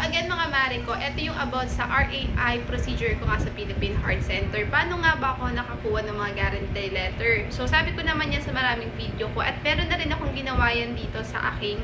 again mga mare ko, ito yung about sa RAI procedure ko nga sa Philippine Heart Center. Paano nga ba ako nakakuha ng mga guarantee letter? So sabi ko naman yan sa maraming video ko at meron na rin akong ginawa yan dito sa aking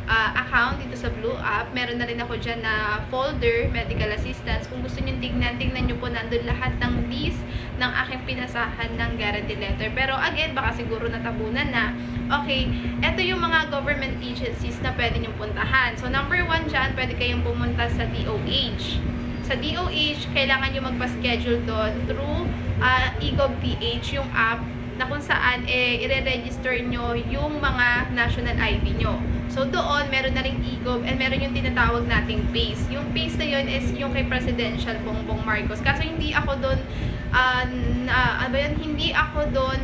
account dito sa Blue App. Meron na rin ako dyan na folder, medical assistance. Kung gusto nyo tingnan nyo po nandun lahat ng list ng aking pinasahan ng guarantee letter. Pero again, baka siguro natabunan na. Okay, ito yung mga government agencies na pwede nyong puntahan. So number 1 dyan, pwede kayong pumunta sa DOH. Sa DOH, kailangan nyo magpa-schedule doon through eGov.ph, yung app na kung saan i-register nyo yung mga national ID nyo. So doon, meron na ring eGov and meron yung tinatawag nating PACE. Yung PACE na yun is yung kay Presidential Bongbong Marcos. Kaso hindi ako doon, hindi ako doon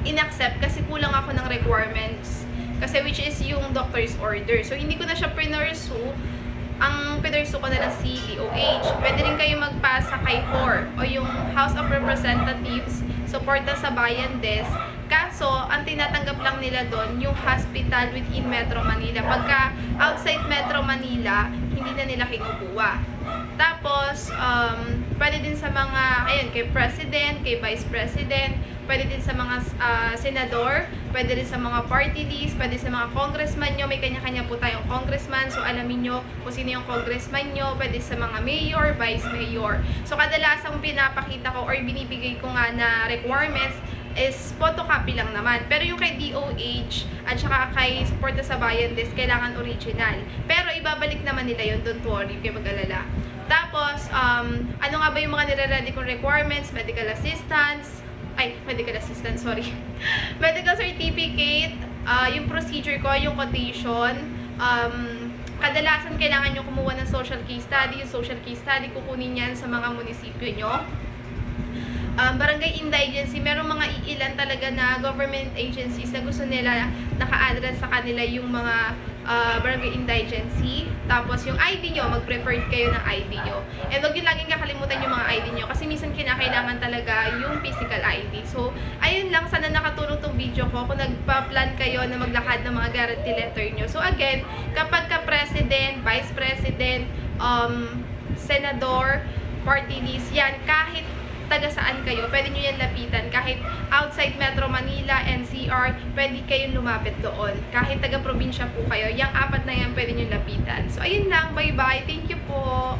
in-accept kasi kulang ako ng requirements. Kasi which is yung doctor's order. So hindi ko na siya pinursu. Ang pinursu ko na lang si DOH. Pwede rin kayo magpasa kay HOR o yung House of Representatives, suporta sa Bayan Desk. Kaso, ang tinatanggap lang nila doon, yung hospital within Metro Manila. Pagka outside Metro Manila, hindi na nila kinukuha. Tapos, pwede din sa mga, ayun, kay President, kay Vice President, pwede din sa mga senador, pwede din sa mga party list, pwede sa mga congressman nyo, may kanya-kanya po tayong congressman, so alamin nyo kung sino yung congressman nyo, pwede sa mga mayor, vice mayor. So, kadalasang pinapakita ko or binibigay ko nga na requirements is photocopy lang naman. Pero yung kay DOH at saka kay Suporta sa Bayan Desk, kailangan original. Pero ibabalik naman nila yun, don't worry, kayo mag-alala. Tapos, ano nga ba yung mga nire-ready kong requirements? Medical assistance, sorry. Medical certificate, yung procedure ko, yung quotation, kadalasan kailangan nyo kumuha ng social case study. Yung social case study, kukunin yan sa mga munisipyo nyo. Barangay indigency, merong mga iilan talaga na government agencies na gusto nila naka-address sa kanila yung mga barangay indigency. Tapos yung ID nyo, mag-preferred kayo ng ID nyo. And huwag yung laging kakalimutan yung mga ID nyo kasi minsan kinakailangan talaga yung physical ID. So, ayun lang, sana nakatulong tong video ko kung nagpa-plan kayo na maglakad ng mga guarantee letter nyo. So again, kapag ka-president, vice president, senador, party list, yan, kahit taga saan kayo, pwede nyo yan lapitan. Kahit outside Metro Manila, NCR, pwede kayong lumapit doon. Kahit taga probinsya po kayo, yung 4 na yan pwede nyo lapitan. So, ayun lang. Bye-bye. Thank you po.